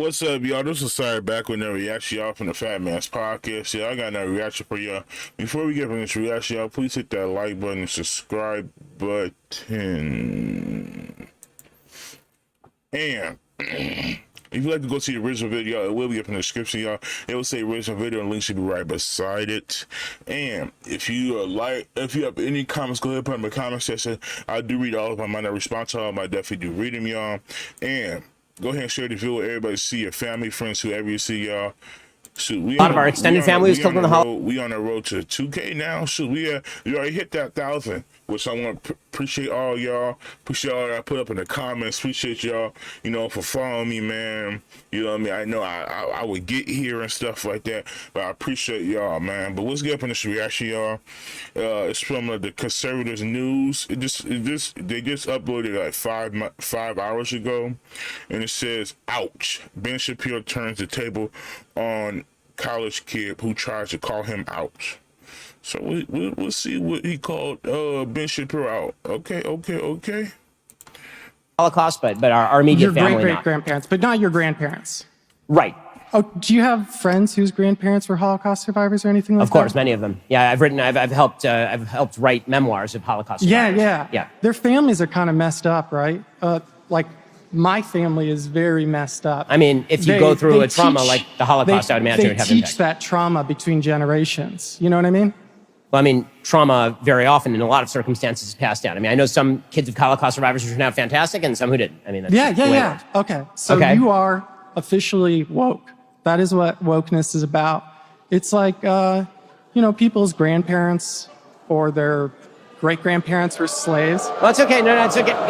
What's up, y'all? This is Sorry back with another reaction, y'all, from the Fat Man's Podcast. Yeah, I got another reaction for y'all. Before we get into this reaction, y'all, please hit that like button and subscribe button. And if you'd like to go see the original video, it will be up in the description, y'all. It will say original video, and link should be right beside it. And if you have any comments, go ahead and put them in the comment section. I do read all of them. I might not respond to all of them. I definitely do read them, y'all. And go ahead and share the video with everybody. See your family, friends, whoever you see, y'all. Shoot, a lot of our extended family was killed in the holiday. We on the road to 2K now. Shoot, we already hit that 1,000, which I want to appreciate all y'all. Appreciate all that I put up in the comments. Appreciate y'all, for following me, man. You know what I mean? I know I would get here and stuff like that, but I appreciate y'all, man. But let's get up in this reaction, y'all. It's from the Conservatives News. They just uploaded like five hours ago, and it says, "Ouch! Ben Shapiro turns the table on college kid who tries to call him out." So we'll see what he called Ben Shapiro out. Okay. Holocaust, but our immediate family, your great-great-grandparents, but not your grandparents. Right. Oh, do you have friends whose grandparents were Holocaust survivors or anything like that? Of course, many of them. Yeah, I've helped write memoirs of Holocaust survivors. Yeah. Their families are kind of messed up, right? Like my family is very messed up. I mean, if you go through a trauma like the Holocaust, I would imagine it would have They impact. teach that trauma between generations. You know what I mean? Well, I mean, trauma very often in a lot of circumstances is passed down. I mean, I know some kids of Holocaust survivors who turned out fantastic and some who didn't. I mean, that's yeah. Okay, so you are officially woke. That is what wokeness is about. It's like, people's grandparents or their great-grandparents were slaves. Well, it's okay. No, it's okay.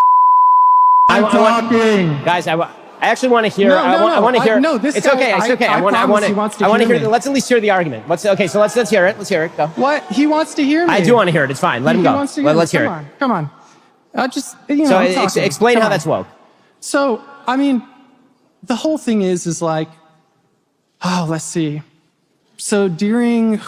I'm talking. Guys, I actually want to hear. I want to hear. No, this it's guy, okay. It's okay. I want he wants to I want to hear hear. me. Let's at least hear the argument. Okay, so let's hear it. Let's hear it. Go. What? He wants to hear me. I do want to hear it. It's fine. Let him go. Wants to hear Let's hear it. Come on. Just, So I'm explain how that's woke. So, I mean, the whole thing is like, let's see. So during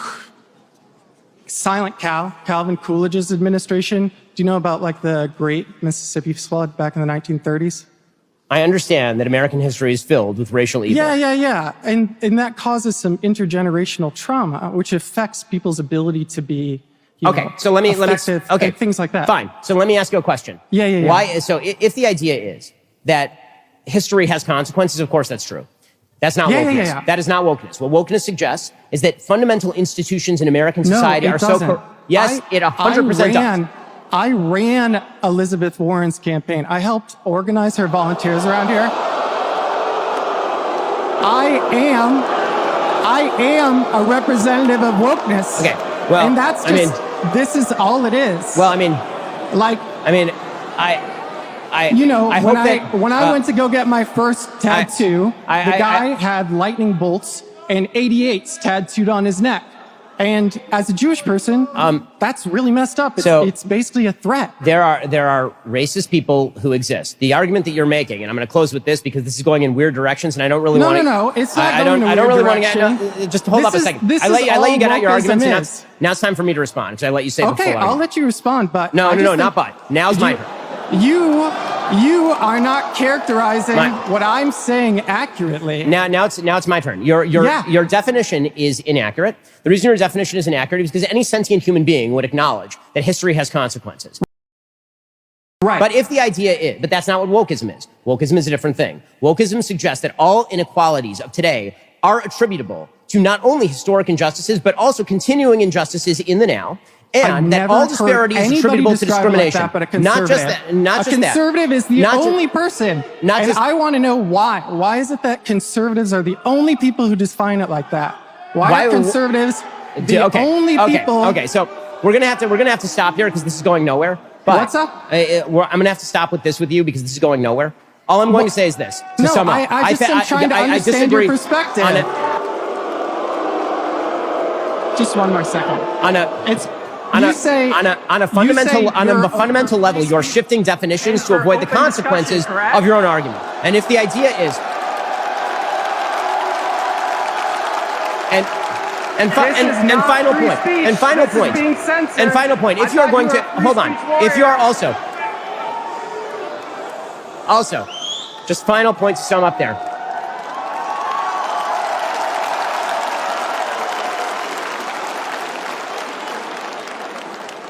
Silent Cal, Calvin Coolidge's administration, do you know about like the Great Mississippi Flood back in the 1930s? I understand that American history is filled with racial evil. Yeah. And that causes some intergenerational trauma, which affects people's ability to be, so let me, and things like that. Fine. So let me ask you a question. Yeah. Why? So if the idea is that history has consequences, of course that's true. That's not wokeness. Yeah. That is not wokeness. What wokeness suggests is that fundamental institutions in American society are so. Yes, it 100% does. I ran Elizabeth Warren's campaign. I helped organize her volunteers around here. I am a representative of wokeness. Okay, well, and that's just, this is all it is. Well, when I went to go get my first tattoo, the guy had lightning bolts and 88s tattooed on his neck. And as a Jewish person, that's really messed up. It's basically a threat. There are racist people who exist. The argument that you're making, and I'm going to close with this because this is going in weird directions, and I don't really want to. No, it's not I don't really want to get. Just hold up a second. I let you get out your arguments. Now it's time for me to respond because I let you say the full argument. I'll let you respond, but no, not but. Now's my turn. You are not characterizing what I'm saying accurately. Now it's my turn. Your definition is inaccurate. The reason your definition is inaccurate is because any sentient human being would acknowledge that history has consequences. Right. But if the idea is, but that's not what wokeism is. Wokeism is a different thing. Wokeism suggests that all inequalities of today are attributable to not only historic injustices, but also continuing injustices in the now. And that all disparity is attributable to discrimination. Not just that. A conservative is the only person. And I want to know why. Why is it that conservatives are the only people who define it like that? Why are conservatives the only people? Okay, so we're gonna have to stop here because this is going nowhere. But what's up? I'm gonna have to stop with this with you because this is going nowhere. All I'm going to say is this. To sum up, I just am trying to understand your perspective. Just one more second. On a fundamental level, you're shifting definitions to avoid the consequences of your own argument. And if the idea is, and final point, if you are going to hold on, if you are also just final point to sum up there.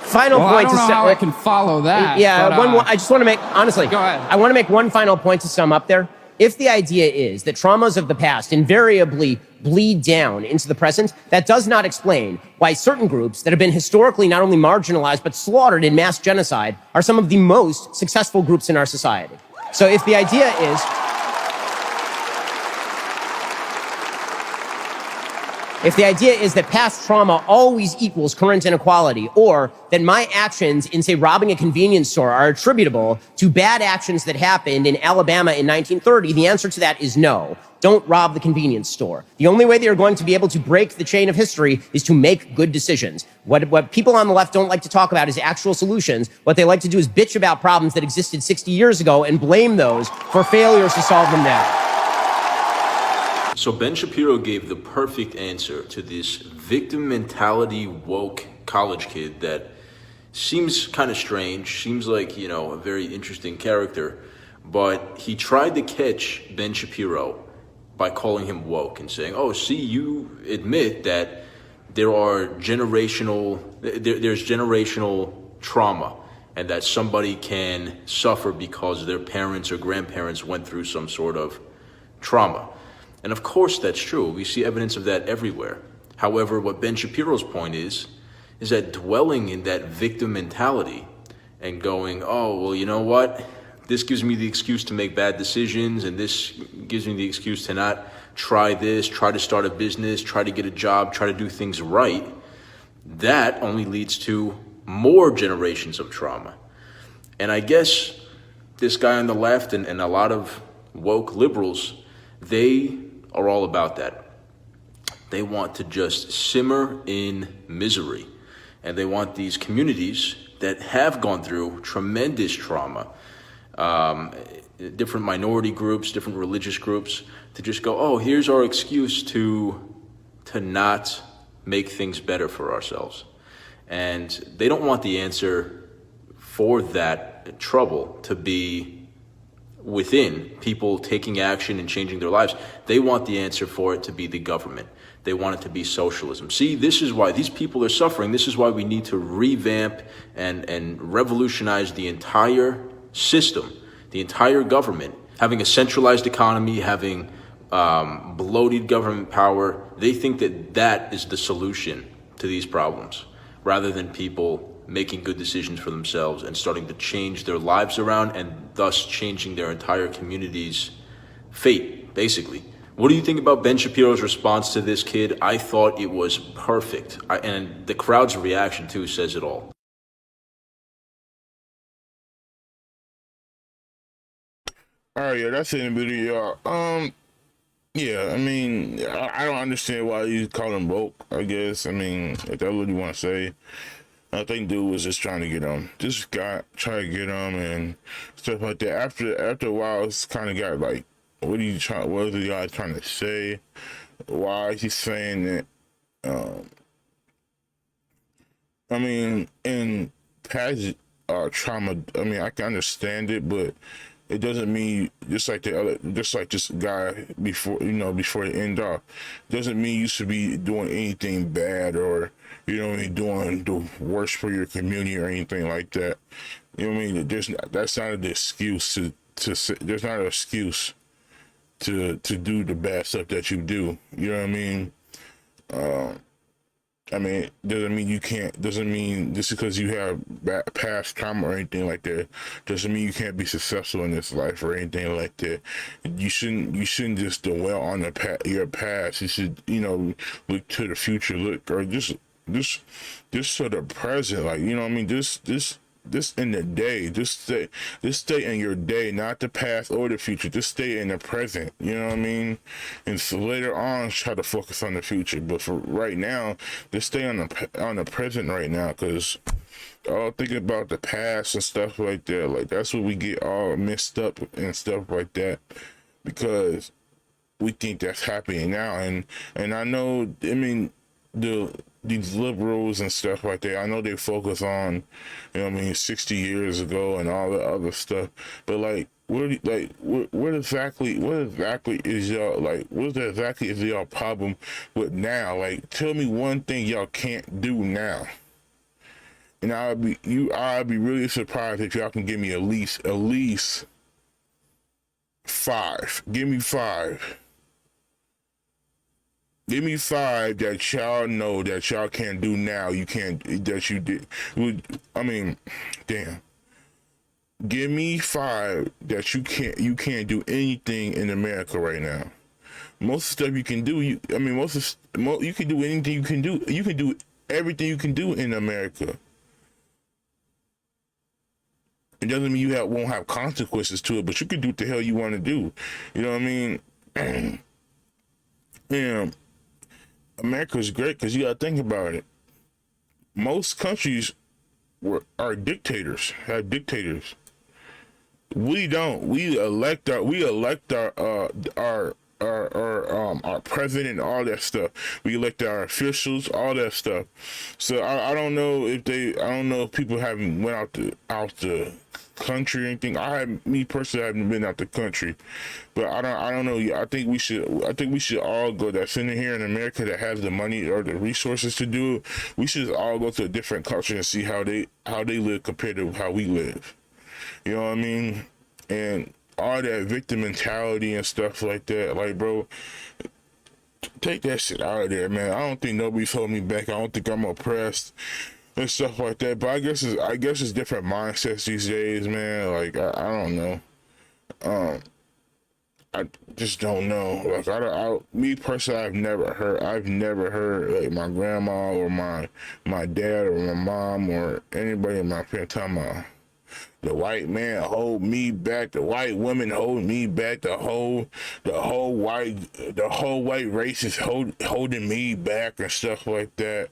final well, point I don't know how I can follow that. Yeah, but, one more. I just want to make, honestly, go ahead. I want to make one final point to sum up there. If the idea is that traumas of the past invariably bleed down into the present, that does not explain why certain groups that have been historically not only marginalized but slaughtered in mass genocide are some of the most successful groups in our society. So if the idea is, that past trauma always equals current inequality, or that my actions in, say, robbing a convenience store are attributable to bad actions that happened in Alabama in 1930, the answer to that is no. Don't rob the convenience store. The only way that you're going to be able to break the chain of history is to make good decisions. What people on the left don't like to talk about is actual solutions. What they like to do is bitch about problems that existed 60 years ago and blame those for failures to solve them now. So Ben Shapiro gave the perfect answer to this victim mentality woke college kid that seems kind of strange, seems like, a very interesting character, but he tried to catch Ben Shapiro by calling him woke and saying, oh, see, you admit that there's generational trauma and that somebody can suffer because their parents or grandparents went through some sort of trauma. And of course that's true. We see evidence of that everywhere. However, what Ben Shapiro's point is that dwelling in that victim mentality and going, oh, well, you know what? This gives me the excuse to make bad decisions, and this gives me the excuse to not try this, try to start a business, try to get a job, try to do things right. That only leads to more generations of trauma. And I guess this guy on the left and a lot of woke liberals, they are all about that. They want to just simmer in misery. And they want these communities that have gone through tremendous trauma, different minority groups, different religious groups, to just go, oh, here's our excuse to not make things better for ourselves. And they don't want the answer for that trouble to be within people taking action and changing their lives. They want the answer for it to be the government. They want it to be socialism. See, this is why these people are suffering. This is why we need to revamp and revolutionize the entire system, the entire government, having a centralized economy, having bloated government power. They think that that is the solution to these problems, rather than people making good decisions for themselves and starting to change their lives around and thus changing their entire community's fate, basically. What do you think about Ben Shapiro's response to this kid? I thought it was perfect. And the crowd's reaction, too, says it all. All right, yeah, that's it in the video, y'all. Yeah, I mean, I don't understand why you call him woke, I guess. I mean, if that's what you want to say. I think dude was just trying to get him. This guy trying to get him and stuff like that. After a while, it's kind of got like, what is the guy trying to say? Why is he saying that? I mean, in past trauma, I mean, I can understand it, but it doesn't mean just like this guy before the end off, doesn't mean you should be doing anything bad or doing the worst for your community or anything like that. You know what I mean? That's not an excuse to say, there's not an excuse to do the bad stuff that you do. You know what I mean? Doesn't mean you can't, doesn't mean just because you have past trauma or anything like that, doesn't mean you can't be successful in this life or anything like that. You shouldn't just dwell on your past. You should, look to the future, or just to the present. Like, you know what I mean? This in the day, just stay in your day, not the past or the future. Just stay in the present. You know what I mean? And so later on, try to focus on the future. But for right now, just stay on the present right now, because all thinking about the past and stuff like that, like that's what we get all messed up and stuff like that, because we think that's happening now. And I know, I mean, these liberals and stuff like that, I know they focus on, 60 years ago and all the other stuff, but like, what exactly is y'all problem with now? Like, tell me one thing y'all can't do now. And I'd be really surprised if y'all can give me at least 5. Give me 5. Give me 5 that y'all know that y'all can't do now. You can't, that you did. I mean, damn. Give me 5 that you can't do anything in America right now. Most of the stuff you can do, you can do anything you can do. You can do everything you can do in America. It doesn't mean you won't have consequences to it, but you can do what the hell you want to do. You know what I mean? And America's great because you got to think about it. Most countries are dictators, have dictators. We don't. We elect our president and all that stuff. We elect our officials, all that stuff. So I don't know if people haven't went out the country or anything. Me personally, I haven't been out the country, but I don't know. I think we should all go. That's in here in America that has the money or the resources to do it. We should all go to a different country and see how they live compared to how we live. You know what I mean? And all that victim mentality and stuff like that, like, bro, take that shit out of there, man. I don't think nobody's holding me back. I don't think I'm oppressed and stuff like that. But I guess it's different mindsets these days, man. Like, I don't know. I just don't know. Like, me personally, I've never heard like my grandma or my dad or my mom or anybody in my family talking about the white man hold me back, the white woman hold me back, the whole white race is holding me back and stuff like that.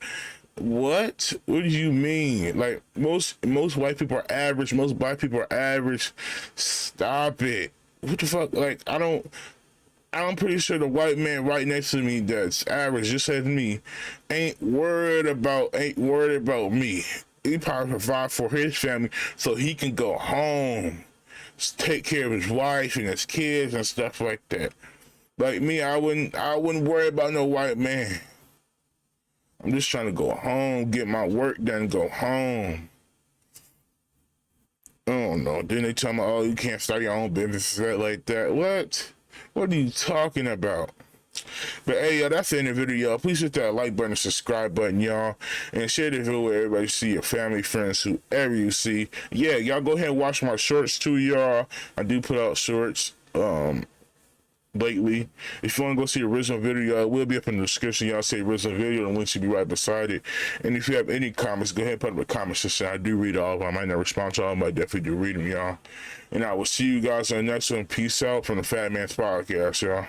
What do you mean? Like, most white people are average, most black people are average. Stop it. What the fuck? Like, I'm pretty sure the white man right next to me that's average, just as me, ain't worried about me. He probably provide for his family so he can go home, take care of his wife and his kids and stuff like that. Like me, I wouldn't worry about no white man. I'm just trying to go home, get my work done, go home. I don't know. Then they tell me, oh, you can't start your own business like that. What? What are you talking about? But hey, y'all, that's the end of the video, y'all. Please hit that like button and subscribe button, y'all. And share the video with everybody, see your family, friends, whoever you see. Yeah, y'all go ahead and watch my shorts too, y'all. I do put out shorts lately. If you want to go see the original video, y'all, it will be up in the description. Y'all say original video, the link should be right beside it. And if you have any comments, go ahead and put them in the comment section. I do read all of them. I might not respond to all of them, but I definitely do read them, y'all. And I will see you guys on the next one. Peace out from the Fat Man's Podcast, y'all.